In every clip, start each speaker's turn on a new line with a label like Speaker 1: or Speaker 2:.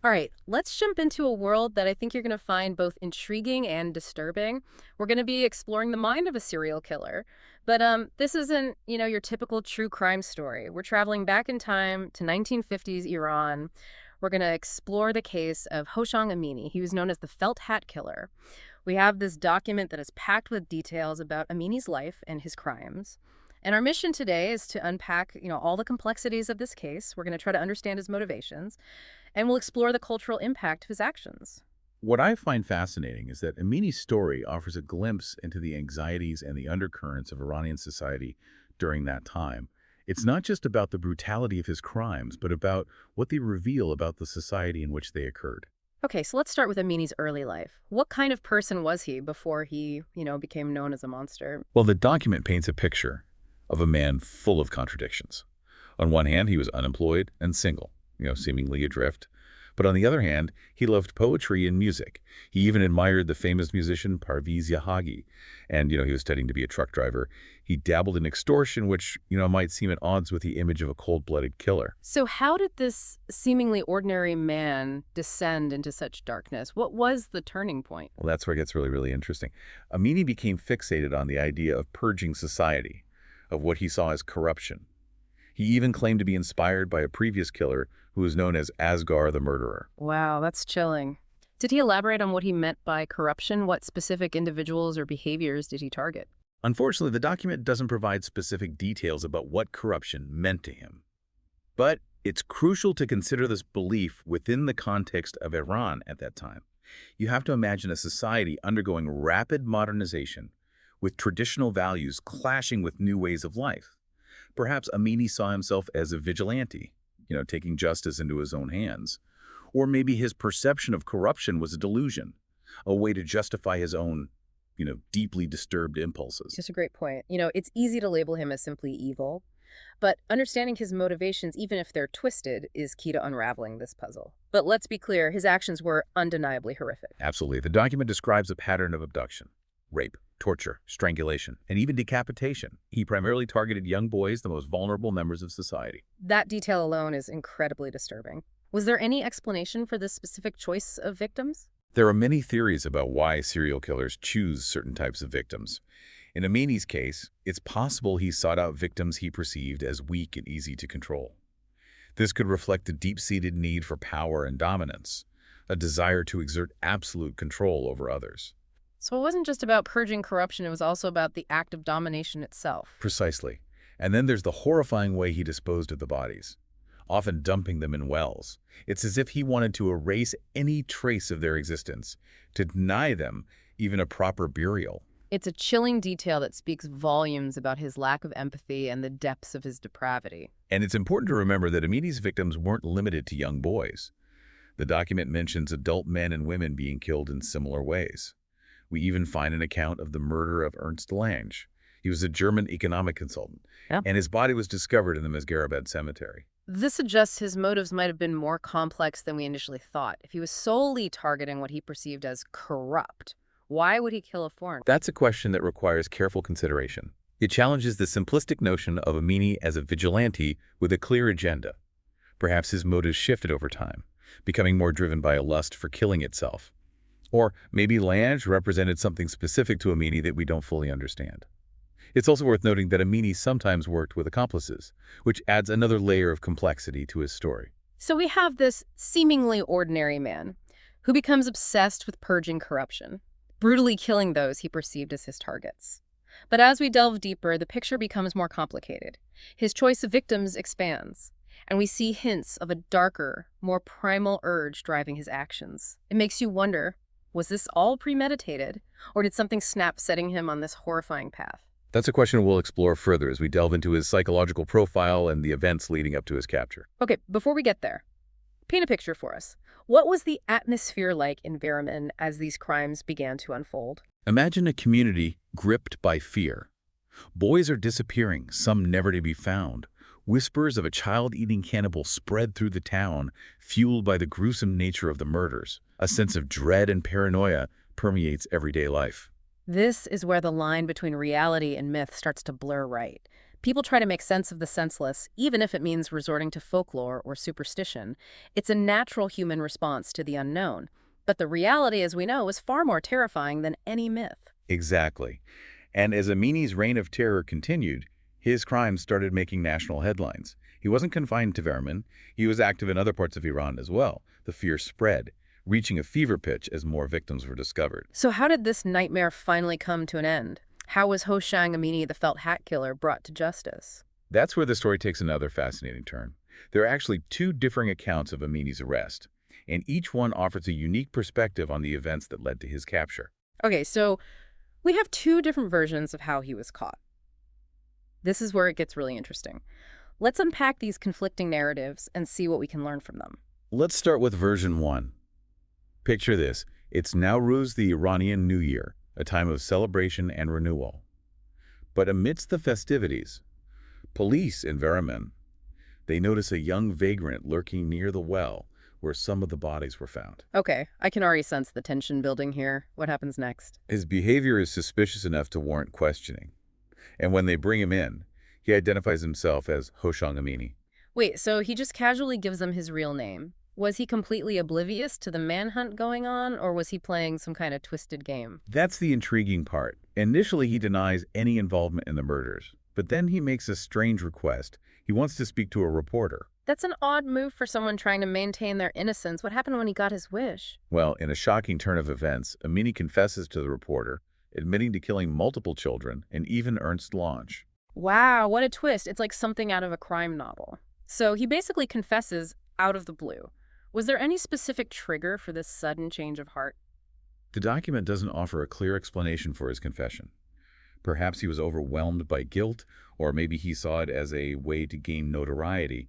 Speaker 1: All right, let's jump into a world that I think you're going to find both intriguing and disturbing. We're going to be exploring the mind of a serial killer. But this isn't, your typical true crime story. We're traveling back in time to 1950s Iran. We're going to explore the case of Hoshang Amini. He was known as the Felt Hat Killer. We have this document that is packed with details about Amini's life and his crimes. And our mission today is to unpack, all the complexities of this case. We're going to try to understand his motivations and we'll explore the cultural impact of his actions.
Speaker 2: What I find fascinating is that Amini's story offers a glimpse into the anxieties and the undercurrents of Iranian society during that time. It's not just about the brutality of his crimes, but about what they reveal about the society in which they occurred.
Speaker 1: Okay, so let's start with Amini's early life. What kind of person was he before he, became known as a monster?
Speaker 2: Well, the document paints a picture of a man full of contradictions. On one hand, he was unemployed and single, seemingly adrift. But on the other hand, he loved poetry and music. He even admired the famous musician Parviz Yahagi. And, he was studying to be a truck driver. He dabbled in extortion, which, might seem at odds with the image of a cold-blooded killer.
Speaker 1: So how did this seemingly ordinary man descend into such darkness? What was the turning point?
Speaker 2: Well, that's where it gets really, really interesting. Amini became fixated on the idea of purging society, of what he saw as corruption. He even claimed to be inspired by a previous killer who was known as Asghar the Murderer.
Speaker 1: Wow, that's chilling. Did he elaborate on what he meant by corruption? What specific individuals or behaviors did he target?
Speaker 2: Unfortunately, the document doesn't provide specific details about what corruption meant to him. But it's crucial to consider this belief within the context of Iran at that time. You have to imagine a society undergoing rapid modernization, with traditional values clashing with new ways of life. Perhaps Amini saw himself as a vigilante, taking justice into his own hands. Or maybe his perception of corruption was a delusion, a way to justify his own, deeply disturbed impulses.
Speaker 1: Just a great point. It's easy to label him as simply evil, but understanding his motivations, even if they're twisted, is key to unraveling this puzzle. But let's be clear, his actions were undeniably horrific.
Speaker 2: Absolutely. The document describes a pattern of abduction, rape, torture, strangulation, and even decapitation. He primarily targeted young boys, the most vulnerable members of society.
Speaker 1: That detail alone is incredibly disturbing. Was there any explanation for this specific choice of victims?
Speaker 2: There are many theories about why serial killers choose certain types of victims. In Amini's case, it's possible he sought out victims he perceived as weak and easy to control. This could reflect a deep-seated need for power and dominance, a desire to exert absolute control over others.
Speaker 1: So it wasn't just about purging corruption, it was also about the act of domination itself.
Speaker 2: Precisely. And then there's the horrifying way he disposed of the bodies, often dumping them in wells. It's as if he wanted to erase any trace of their existence, to deny them even a proper burial.
Speaker 1: It's a chilling detail that speaks volumes about his lack of empathy and the depths of his depravity.
Speaker 2: And it's important to remember that Amini's victims weren't limited to young boys. The document mentions adult men and women being killed in similar ways. We even find an account of the murder of Ernst Lange. He was a German economic consultant, and his body was discovered in the Mezgarabad cemetery.
Speaker 1: This suggests his motives might have been more complex than we initially thought. If he was solely targeting what he perceived as corrupt, why would he kill a foreigner?
Speaker 2: That's a question that requires careful consideration. It challenges the simplistic notion of Amini as a vigilante with a clear agenda. Perhaps his motives shifted over time, becoming more driven by a lust for killing itself. Or maybe Lange represented something specific to Amini that we don't fully understand. It's also worth noting that Amini sometimes worked with accomplices, which adds another layer of complexity to his story.
Speaker 1: So we have this seemingly ordinary man who becomes obsessed with purging corruption, brutally killing those he perceived as his targets. But as we delve deeper, the picture becomes more complicated. His choice of victims expands, and we see hints of a darker, more primal urge driving his actions. It makes you wonder, was this all premeditated, or did something snap setting him on this horrifying path?
Speaker 2: That's a question we'll explore further as we delve into his psychological profile and the events leading up to his capture.
Speaker 1: Okay, before we get there, paint a picture for us. What was the atmosphere like in Veriman as these crimes began to unfold?
Speaker 2: Imagine a community gripped by fear. Boys are disappearing, some never to be found. Whispers of a child-eating cannibal spread through the town, fueled by the gruesome nature of the murders. A sense of dread and paranoia permeates everyday life.
Speaker 1: This is where the line between reality and myth starts to blur right. People try to make sense of the senseless, even if it means resorting to folklore or superstition. It's a natural human response to the unknown. But the reality, as we know, is far more terrifying than any myth.
Speaker 2: Exactly. And as Amini's reign of terror continued, his crimes started making national headlines. He wasn't confined to Vermin. He was active in other parts of Iran as well. The fear spread, reaching a fever pitch as more victims were discovered.
Speaker 1: So how did this nightmare finally come to an end? How was Hoshang Amini, the felt hat killer, brought to justice?
Speaker 2: That's where the story takes another fascinating turn. There are actually two differing accounts of Amini's arrest, and each one offers a unique perspective on the events that led to his capture.
Speaker 1: Okay, so we have two different versions of how he was caught. This is where it gets really interesting. Let's unpack these conflicting narratives and see what we can learn from them.
Speaker 2: Let's start with version 1. Picture this. It's Nowruz, the Iranian New Year, a time of celebration and renewal. But amidst the festivities, police in Veriman, they notice a young vagrant lurking near the well where some of the bodies were found.
Speaker 1: Okay, I can already sense the tension building here. What happens next?
Speaker 2: His behavior is suspicious enough to warrant questioning. And when they bring him in, he identifies himself as Hoshang Amini.
Speaker 1: Wait, so he just casually gives them his real name. Was he completely oblivious to the manhunt going on, or was he playing some kind of twisted game?
Speaker 2: That's the intriguing part. Initially, he denies any involvement in the murders, but then he makes a strange request. He wants to speak to a reporter.
Speaker 1: That's an odd move for someone trying to maintain their innocence. What happened when he got his wish?
Speaker 2: Well, in a shocking turn of events, Amini confesses to the reporter, admitting to killing multiple children and even Ernst Lange.
Speaker 1: Wow, what a twist. It's like something out of a crime novel. So he basically confesses out of the blue. Was there any specific trigger for this sudden change of heart?
Speaker 2: The document doesn't offer a clear explanation for his confession. Perhaps he was overwhelmed by guilt, or maybe he saw it as a way to gain notoriety.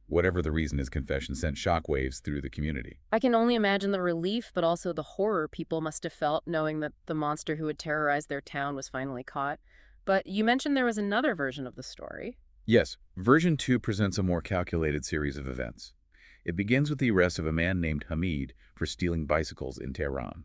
Speaker 2: Whatever the reason, his confession sent shockwaves through the community.
Speaker 1: I can only imagine the relief, but also the horror people must have felt knowing that the monster who had terrorized their town was finally caught. But you mentioned there was another version of the story.
Speaker 2: Yes, version 2 presents a more calculated series of events. It begins with the arrest of a man named Hamid for stealing bicycles in Tehran.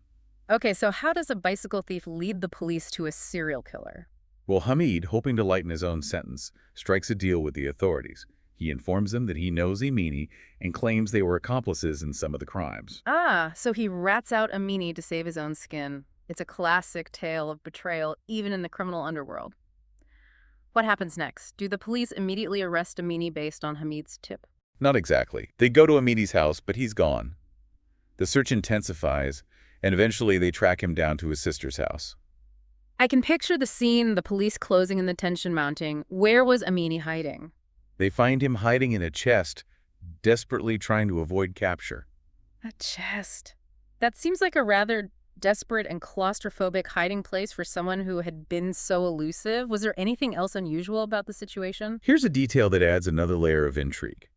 Speaker 1: Okay, so how does a bicycle thief lead the police to a serial killer?
Speaker 2: Well, Hamid, hoping to lighten his own sentence, strikes a deal with the authorities. He informs them that he knows Amini and claims they were accomplices in some of the crimes.
Speaker 1: Ah, so he rats out Amini to save his own skin. It's a classic tale of betrayal, even in the criminal underworld. What happens next? Do the police immediately arrest Amini based on Hamid's tip?
Speaker 2: Not exactly. They go to Amini's house, but he's gone. The search intensifies, and eventually they track him down to his sister's house.
Speaker 1: I can picture the scene, the police closing and the tension mounting. Where was Amini hiding?
Speaker 2: They find him hiding in a chest, desperately trying to avoid capture.
Speaker 1: A chest. That seems like a rather desperate and claustrophobic hiding place for someone who had been so elusive. Was there anything else unusual about the situation?
Speaker 2: Here's a detail that adds another layer of intrigue.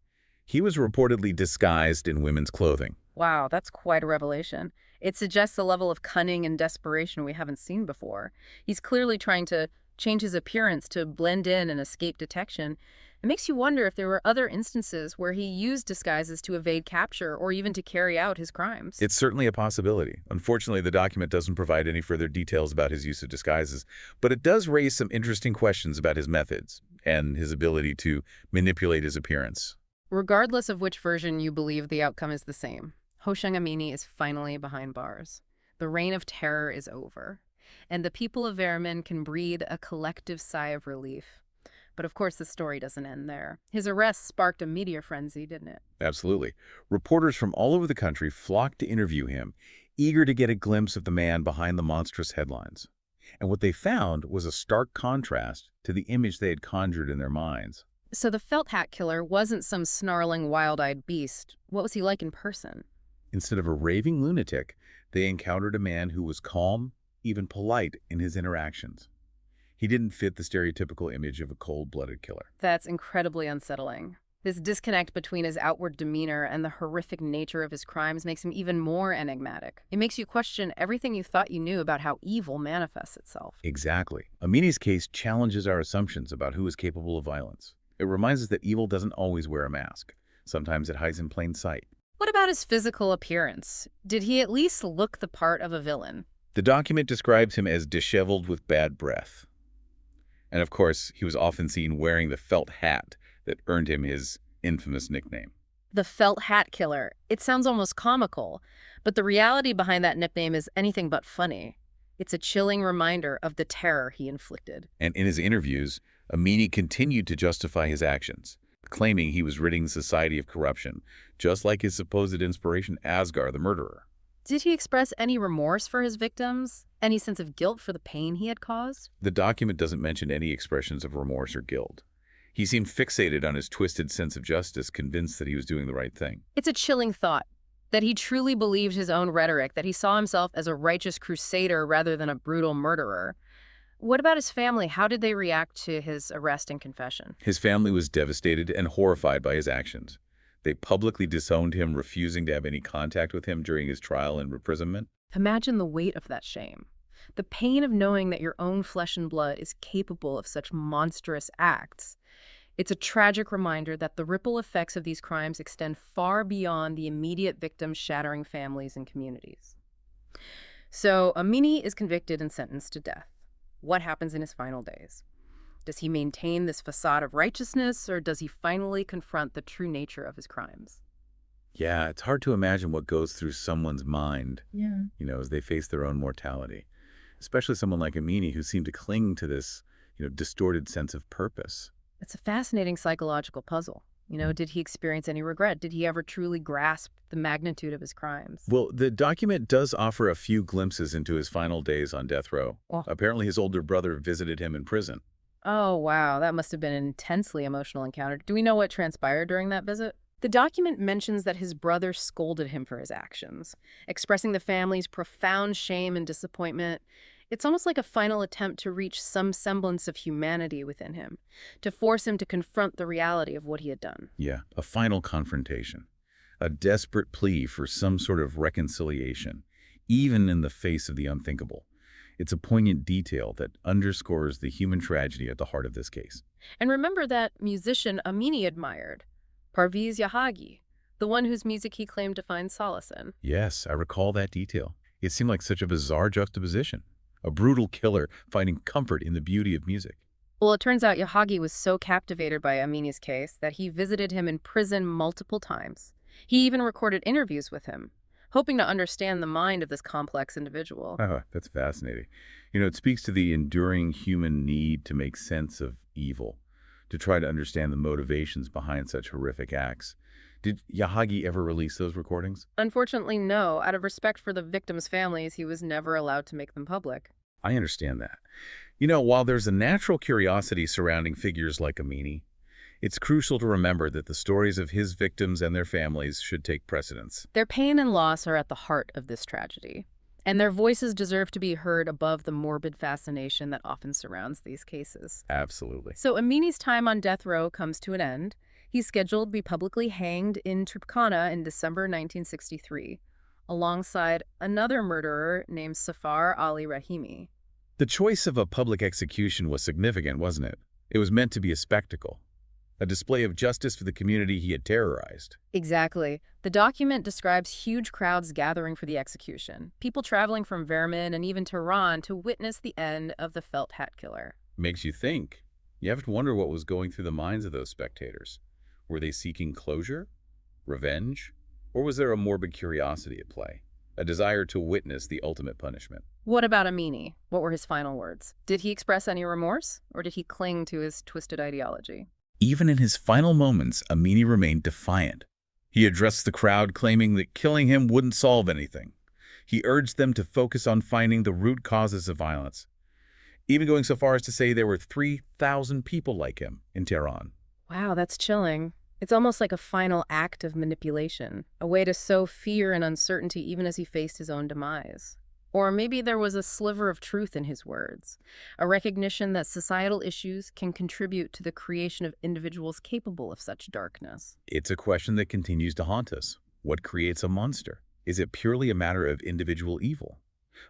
Speaker 2: He was reportedly disguised in women's clothing.
Speaker 1: Wow, that's quite a revelation. It suggests a level of cunning and desperation we haven't seen before. He's clearly trying to change his appearance to blend in and escape detection. It makes you wonder if there were other instances where he used disguises to evade capture or even to carry out his crimes.
Speaker 2: It's certainly a possibility. Unfortunately, the document doesn't provide any further details about his use of disguises, but it does raise some interesting questions about his methods and his ability to manipulate his appearance.
Speaker 1: Regardless of which version you believe, the outcome is the same. Hoshang Amini is finally behind bars. The reign of terror is over, and the people of Verimin can breathe a collective sigh of relief. But of course, the story doesn't end there. His arrest sparked a media frenzy, didn't it?
Speaker 2: Absolutely. Reporters from all over the country flocked to interview him, eager to get a glimpse of the man behind the monstrous headlines. And what they found was a stark contrast to the image they had conjured in their minds.
Speaker 1: So the felt hat killer wasn't some snarling, wild-eyed beast. What was he like in person?
Speaker 2: Instead of a raving lunatic, they encountered a man who was calm, even polite in his interactions. He didn't fit the stereotypical image of a cold-blooded killer.
Speaker 1: That's incredibly unsettling. This disconnect between his outward demeanor and the horrific nature of his crimes makes him even more enigmatic. It makes you question everything you thought you knew about how evil manifests itself.
Speaker 2: Exactly. Amini's case challenges our assumptions about who is capable of violence. It reminds us that evil doesn't always wear a mask. Sometimes it hides in plain sight.
Speaker 1: What about his physical appearance? Did he at least look the part of a villain?
Speaker 2: The document describes him as disheveled with bad breath. And of course, he was often seen wearing the felt hat that earned him his infamous nickname.
Speaker 1: The felt hat killer. It sounds almost comical, but the reality behind that nickname is anything but funny. It's a chilling reminder of the terror he inflicted.
Speaker 2: And in his interviews, Amini continued to justify his actions, claiming he was ridding society of corruption, just like his supposed inspiration, Asghar the murderer.
Speaker 1: Did he express any remorse for his victims? Any sense of guilt for the pain he had caused?
Speaker 2: The document doesn't mention any expressions of remorse or guilt. He seemed fixated on his twisted sense of justice, convinced that he was doing the right thing.
Speaker 1: It's a chilling thought that he truly believed his own rhetoric, that he saw himself as a righteous crusader rather than a brutal murderer. What about his family? How did they react to his arrest and confession?
Speaker 2: His family was devastated and horrified by his actions. They publicly disowned him, refusing to have any contact with him during his trial and imprisonment.
Speaker 1: Imagine the weight of that shame. The pain of knowing that your own flesh and blood is capable of such monstrous acts. It's a tragic reminder that the ripple effects of these crimes extend far beyond the immediate victims, shattering families and communities. So, Amini is convicted and sentenced to death. What happens in his final days? Does he maintain this facade of righteousness, or does he finally confront the true nature of his crimes?
Speaker 2: Yeah, it's hard to imagine what goes through someone's mind,
Speaker 1: Yeah.
Speaker 2: as they face their own mortality. Especially someone like Amini, who seemed to cling to this, distorted sense of purpose.
Speaker 1: It's a fascinating psychological puzzle. Did he experience any regret? Did he ever truly grasp the magnitude of his crimes?
Speaker 2: Well, the document does offer a few glimpses into his final days on death row.
Speaker 1: Oh,
Speaker 2: Apparently, his older brother visited him in prison.
Speaker 1: oh, wow. That must have been an intensely emotional encounter. Do we know what transpired during that visit? The document mentions that his brother scolded him for his actions, expressing the family's profound shame and disappointment. It's almost like a final attempt to reach some semblance of humanity within him, to force him to confront the reality of what he had done.
Speaker 2: Yeah, a final confrontation. A desperate plea for some sort of reconciliation, even in the face of the unthinkable. It's a poignant detail that underscores the human tragedy at the heart of this case.
Speaker 1: And remember that musician Amini admired, Parviz Yahagi, the one whose music he claimed to find solace in.
Speaker 2: Yes, I recall that detail. It seemed like such a bizarre juxtaposition. A brutal killer finding comfort in the beauty of music.
Speaker 1: Well, it turns out Yahagi was so captivated by Amini's case that he visited him in prison multiple times. He even recorded interviews with him, hoping to understand the mind of this complex individual.
Speaker 2: Oh, that's fascinating. It speaks to the enduring human need to make sense of evil, to try to understand the motivations behind such horrific acts. Did Yahagi ever release those recordings?
Speaker 1: Unfortunately, no. Out of respect for the victims' families, he was never allowed to make them public.
Speaker 2: I understand that. While there's a natural curiosity surrounding figures like Amini, it's crucial to remember that the stories of his victims and their families should take precedence.
Speaker 1: Their pain and loss are at the heart of this tragedy, and their voices deserve to be heard above the morbid fascination that often surrounds these cases.
Speaker 2: Absolutely.
Speaker 1: So Amini's time on death row comes to an end. He's scheduled to be publicly hanged in Turkana in December 1963, alongside another murderer named Safar Ali Rahimi.
Speaker 2: The choice of a public execution was significant, wasn't it? It was meant to be a spectacle, a display of justice for the community he had terrorized.
Speaker 1: Exactly. The document describes huge crowds gathering for the execution, people traveling from Vermin and even Tehran to witness the end of the felt hat killer.
Speaker 2: Makes you think. You have to wonder what was going through the minds of those spectators. Were they seeking closure, revenge, or was there a morbid curiosity at play, a desire to witness the ultimate punishment?
Speaker 1: What about Amini? What were his final words? Did he express any remorse, or did he cling to his twisted ideology?
Speaker 2: Even in his final moments, Amini remained defiant. He addressed the crowd, claiming that killing him wouldn't solve anything. He urged them to focus on finding the root causes of violence, even going so far as to say there were 3,000 people like him in Tehran.
Speaker 1: Wow, that's chilling. It's almost like a final act of manipulation, a way to sow fear and uncertainty even as he faced his own demise. Or maybe there was a sliver of truth in his words, a recognition that societal issues can contribute to the creation of individuals capable of such darkness.
Speaker 2: It's a question that continues to haunt us. What creates a monster? Is it purely a matter of individual evil?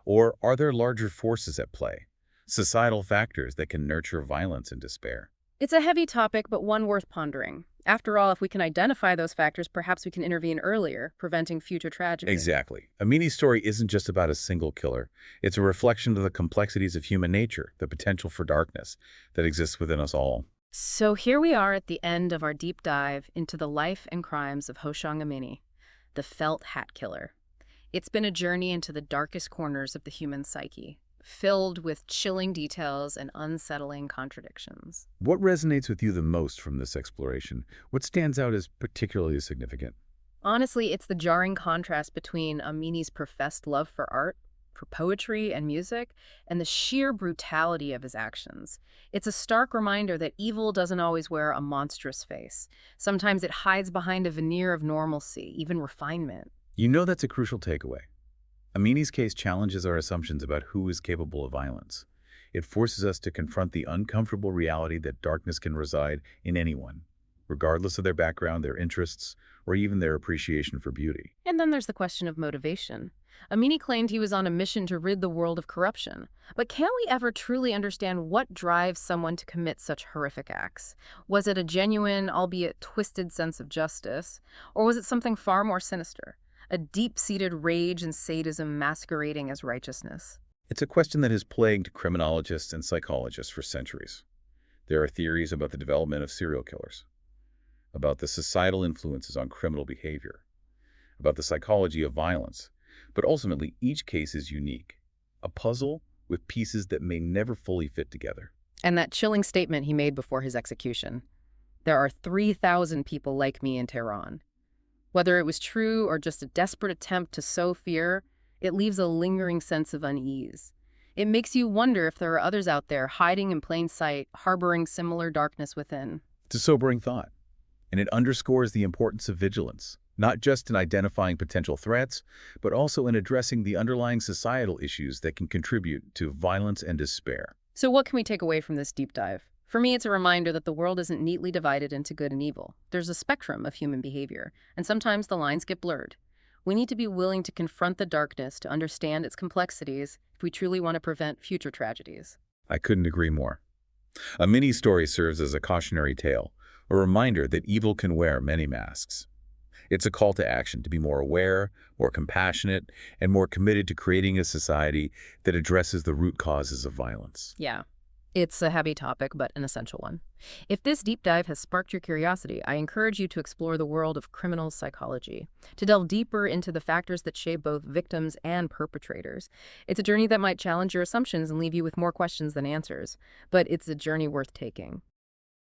Speaker 2: Or are there larger forces at play, societal factors that can nurture violence and despair?
Speaker 1: It's a heavy topic, but one worth pondering. After all, if we can identify those factors, perhaps we can intervene earlier, preventing future tragedy.
Speaker 2: Exactly. Amini's story isn't just about a single killer. It's a reflection of the complexities of human nature, the potential for darkness that exists within us all.
Speaker 1: So here we are at the end of our deep dive into the life and crimes of Hoshang Amini, the felt hat killer. It's been a journey into the darkest corners of the human psyche, filled with chilling details and unsettling contradictions.
Speaker 2: What resonates with you the most from this exploration? What stands out as particularly significant?
Speaker 1: Honestly, it's the jarring contrast between Amini's professed love for art, for poetry and music, and the sheer brutality of his actions. It's a stark reminder that evil doesn't always wear a monstrous face. Sometimes it hides behind a veneer of normalcy, even refinement.
Speaker 2: You know that's a crucial takeaway. Amini's case challenges our assumptions about who is capable of violence. It forces us to confront the uncomfortable reality that darkness can reside in anyone, regardless of their background, their interests, or even their appreciation for beauty.
Speaker 1: And then there's the question of motivation. Amini claimed he was on a mission to rid the world of corruption. But can we ever truly understand what drives someone to commit such horrific acts? Was it a genuine, albeit twisted sense of justice? Or was it something far more sinister? A deep-seated rage and sadism masquerading as righteousness?
Speaker 2: It's a question that has plagued criminologists and psychologists for centuries. There are theories about the development of serial killers, about the societal influences on criminal behavior, about the psychology of violence, but ultimately each case is unique, a puzzle with pieces that may never fully fit together.
Speaker 1: And that chilling statement he made before his execution. There are 3,000 people like me in Tehran. Whether it was true or just a desperate attempt to sow fear, it leaves a lingering sense of unease. It makes you wonder if there are others out there hiding in plain sight, harboring similar darkness within.
Speaker 2: It's a sobering thought, and it underscores the importance of vigilance, not just in identifying potential threats, but also in addressing the underlying societal issues that can contribute to violence and despair.
Speaker 1: So what can we take away from this deep dive? For me, it's a reminder that the world isn't neatly divided into good and evil. There's a spectrum of human behavior, and sometimes the lines get blurred. We need to be willing to confront the darkness to understand its complexities if we truly want to prevent future tragedies.
Speaker 2: I couldn't agree more. A mini story serves as a cautionary tale, a reminder that evil can wear many masks. It's a call to action to be more aware, more compassionate, and more committed to creating a society that addresses the root causes of violence.
Speaker 1: Yeah. It's a heavy topic, but an essential one. If this deep dive has sparked your curiosity, I encourage you to explore the world of criminal psychology, to delve deeper into the factors that shape both victims and perpetrators. It's a journey that might challenge your assumptions and leave you with more questions than answers, but it's a journey worth taking.